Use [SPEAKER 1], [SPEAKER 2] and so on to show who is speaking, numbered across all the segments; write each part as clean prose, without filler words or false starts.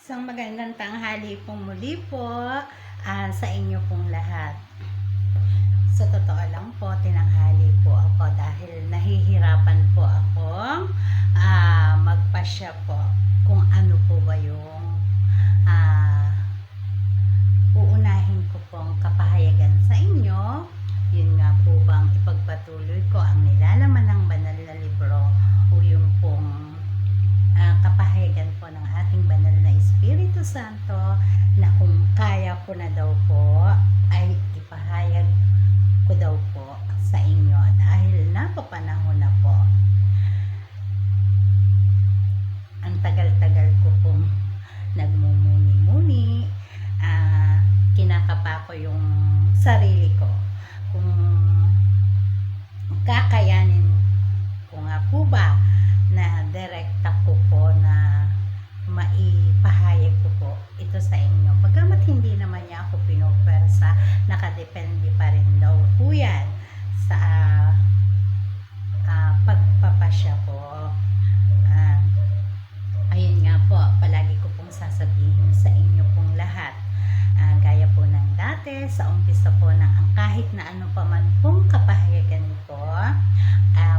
[SPEAKER 1] Isang magandang tanghali pong muli po sa inyo pong lahat. Sa totoo lang po, tinanghali po ako dahil nahihirapan po akong magpasya po kung ano po ba yung ah, uunahin ko pong kapahayagan sa inyo. Yun nga po bang ipagpatuloy ko ang nilalaman ng banal na libro o yung pong kapahayagan po ng ating banal na Espiritu Santo na kung kaya ko na daw po ay ipahayag ko daw po sa inyo dahil napapanahon na po. Ang tagal-tagal ko pong nagmumuni-muni, kinakapa ko yung sarili ko kung kakayanin ko nga po ba na direkta ko po na maipahayag ko po ito sa inyo. Bagamat hindi naman niya ako pinopersa, nakadepende pa rin daw po yan sa pagpapasya po. Ayun nga po, palagi ko pong sasabihin sa inyo pong lahat. Gaya po ng dati, sa umpisa po ng kahit na ano pa man pong kapahayagan ko,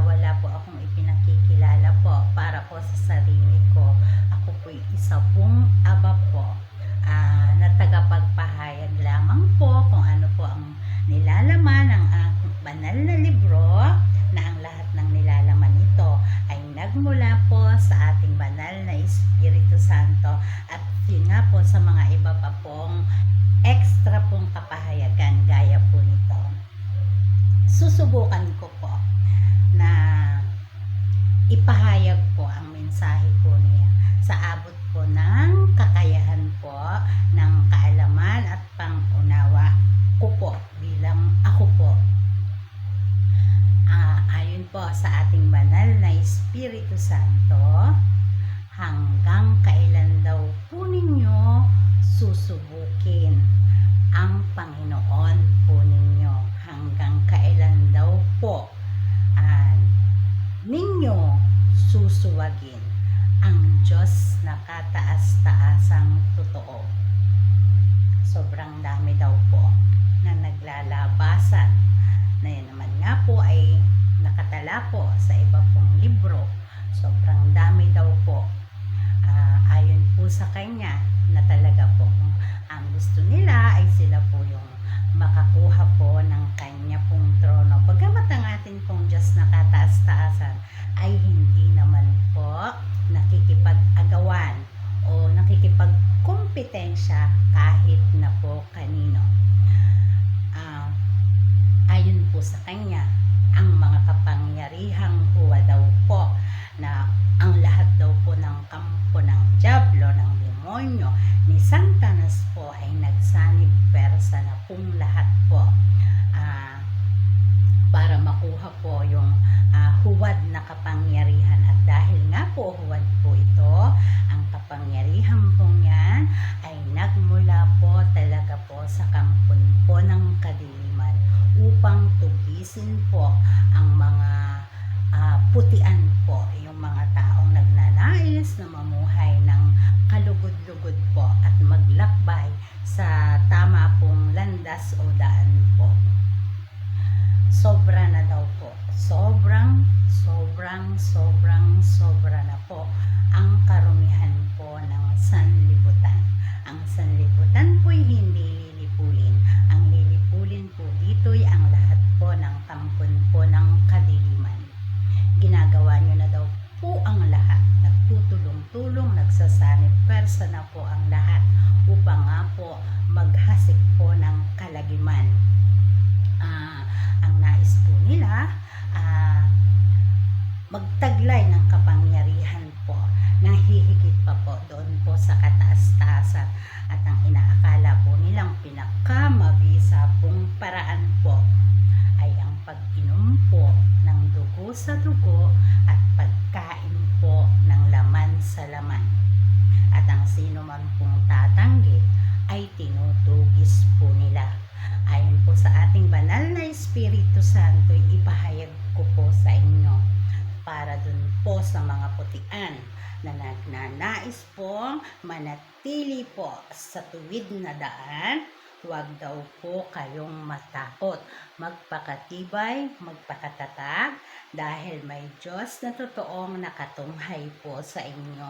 [SPEAKER 1] wala po akong ipinakikilala po para po sa sarili ko. Ako po isa pong aba po na tagapagpahayag lamang po kung ano po ang nilalaman ng banal na libro, na ang lahat ng nilalaman nito ay nagmula po sa ating banal na Espiritu Santo at yun nga po sa mga iba pa pong extra pong kapahayagan gaya po nito. Susubukan ko po na ipahayag po ang mensahe po niya sa abot po ng kakayahan po ng kaalaman at pangunawa ko po bilang ako po. Ayon po sa ating banal na Espiritu Santo, hanggang kailan daw po ninyo susubukin ang Panginoon po ninyo? Hanggang kailan daw po ninyo susuwagin ang Diyos na kataas-taasang totoo? Sobrang dami daw po na naglalabasan, na yun naman nga po ay nakatala po sa iba pong libro. Sobrang dami daw po. Ayon po sa kanya na talaga po ang gusto nila ay sila po yung makakuha po ng kanya pong trono. Bagamat ang atin pong Diyos na kataas-taasan ay hindi naman po nakikipag-agawan o nakikipagkompetensya kahit na po kanino. Ayon po sa kanya, ang mga kapangyarihang huwa daw po na ang lahat daw po ng kampo ng dyablo, ng demonyo, ni Satanas po ay nagsanib persa na pong lahat po para makuha po yung huwad na kapangyarihan. At dahil nga po huwad po ito, ang kapangyarihan po niyan ay nagmula po talaga po sa kampon po ng kadiliman upang tugisin po ang mga putian po, yung mga taong nagnanais na mamuhay ng kalugod-lugod po at maglakbay sa tama pong landas o daan po. Sobra na daw po. Sobra na po ang karumihan po ng sanlibutan. Ang sanlibutan po'y hindi lilipulin. Ang lilipulin po dito'y ang lahat po ng kampon po ng kadiliman. Ginagawa nyo na daw po ang lahat. Nagtutulong-tulong, nagsasanib persa na po ang lahat upang nga po maghasik po ng kalagiman. Ang nais po nila magtaglay ng kapangyarihan po na hihigit pa po doon po sa kataas-taasan, at ang inaakala po nilang pinakamabisa pong paraan po ay ang pag-inom po ng dugo sa dugo at pagkain po ng laman sa laman. At ang sino man pong tatanggi ay tinutugis po nila. Ayon po sa ating banal na Espiritu Santo, ipahayag ko po sa inyo, para dun po sa mga putian na nagnanais pong manatili po sa tuwid na daan. Huwag daw po kayong matakot. Magpakatibay, magpakatatag, dahil may Diyos na totoong nakatunghay po sa inyo.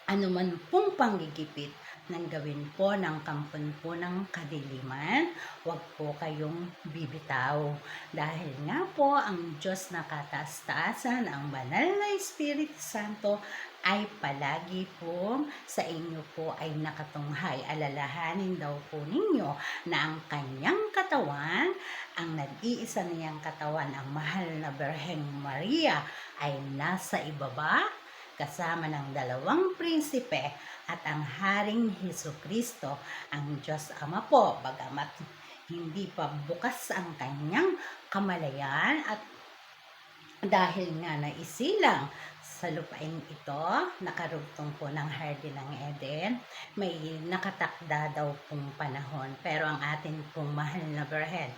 [SPEAKER 1] Ano man pong panggigipit ng gawin po ng kampon po ng kadiliman, huwag po kayong bibitaw. Dahil nga po ang Diyos na kataas-taasan, ang banal na Espiritu Santo ay palagi po sa inyo po ay nakatunghay. Alalahanin daw po ninyo na ang kanyang katawan, ang nag-iisa niyang katawan, ang mahal na Birheng Maria ay nasa ibaba kasama ng dalawang prinsipe at ang Haring Hesukristo, ang Diyos Ama po, bagamat hindi pa bukas ang kanyang kamalayan at dahil nga naisilang sa lupain ito, nakarugtong po ng Hardin ng Eden, may nakatakda daw pong panahon. Pero ang atin pong mahal na Birhen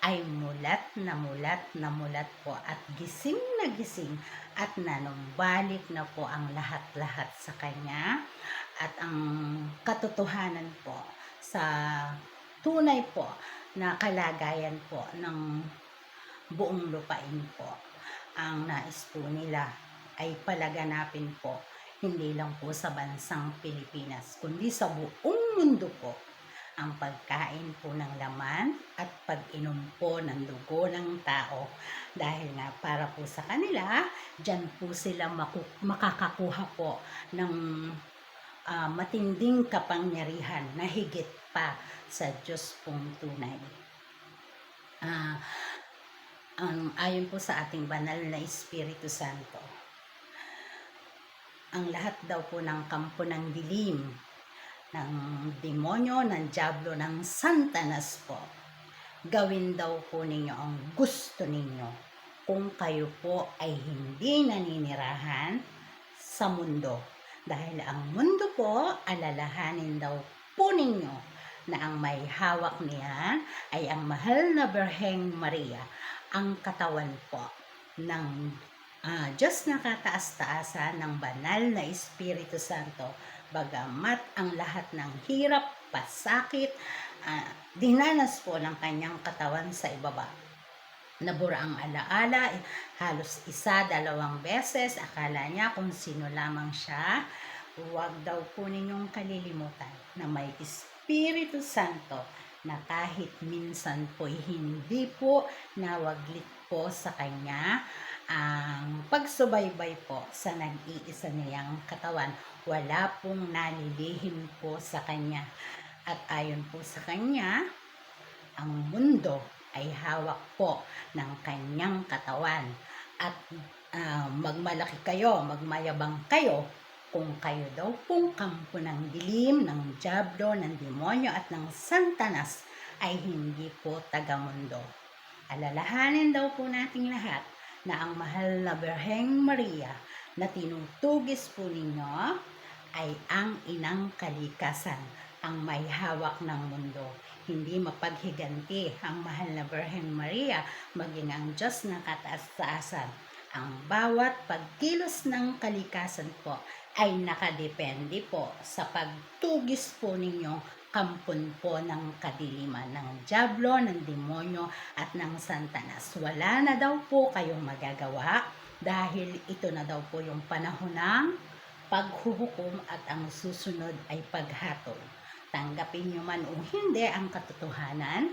[SPEAKER 1] ay mulat na mulat na mulat po at gising na gising at nanumbalik na po ang lahat-lahat sa kanya at ang katotohanan po sa tunay po na kalagayan po ng buong lupain po. Ang nais po nila ay palaganapin po hindi lang po sa bansang Pilipinas kundi sa buong mundo po ang pagkain po ng laman at pag-inom po ng dugo ng tao. Dahil nga para po sa kanila, dyan po sila makakakuha po ng matinding kapangyarihan na higit pa sa Diyos pong tunay. Ayon po sa ating banal na Espiritu Santo, ang lahat daw po ng kampo ng dilim, ng demonyo, ng dyablo, ng Santanas po, gawin daw po ninyo ang gusto ninyo kung kayo po ay hindi naninirahan sa mundo. Dahil ang mundo po, alalahanin daw po ninyo na ang may hawak niyan ay ang mahal na Birheng Maria, ang katawan po ng Diyos na kataas-taasan ng banal na Espiritu Santo. Bagamat ang lahat ng hirap, pasakit, dinanas po ng kanyang katawan sa ibaba. Nabura ang alaala, halos 1-2 beses, akala niya kung sino lamang siya. Huwag daw po ninyong kalilimutan na may Espiritu Santo na kahit minsan po hindi po nawaglit po sa kanya ang pagsubaybay po sa nag-iisa niyang katawan. Wala pong nalilihim po sa kanya. At ayon po sa kanya, ang mundo ay hawak po ng kanyang katawan. At magmalaki kayo, magmayabang kayo kung kayo daw pong kampo ng dilim, ng dyablo, ng demonyo at ng Santanas ay hindi po taga-mundo. Alalahanin daw po nating lahat na ang mahal na Birheng Maria na tinutugis po ninyo ay ang inang kalikasan, ang may hawak ng mundo. Hindi mapaghiganti ang mahal na Birheng Maria, maging ang Diyos na kataas-taasan. Ang bawat pagkilos ng kalikasan po ay nakadepende po sa pagtugis po ninyong kampon po ng kadiliman, ng dyablo, ng demonyo at ng Santanas. Wala na daw po kayong magagawa dahil ito na daw po yung panahon ng paghuhukom at ang susunod ay paghatol. Tanggapin nyo man o hindi ang katotohanan,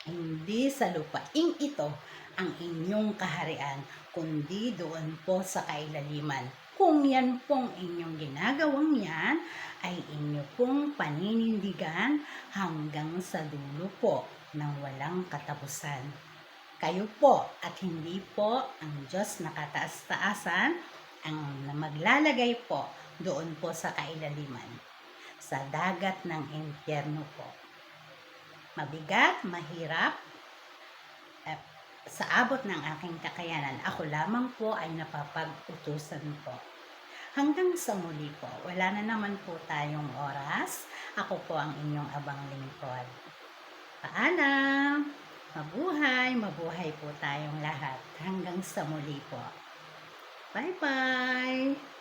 [SPEAKER 1] hindi sa lupaing ito ang inyong kaharian, kundi doon po sa kailaliman. Kung yan pong inyong ginagawang yan, ay inyo pong paninindigan hanggang sa dulo po ng walang katapusan. Kayo po at hindi po ang Diyos na kataas-taasan ang maglalagay po doon po sa kailaliman, sa dagat ng impyerno po. Mabigat, mahirap, sa abot ng aking kakayanan, ako lamang po ay napapag-utusan po. Hanggang sa muli po, wala na naman po tayong oras. Ako po ang inyong abang lingkod. Paalam! mabuhay po tayong lahat. Hanggang sa muli po. Bye-bye!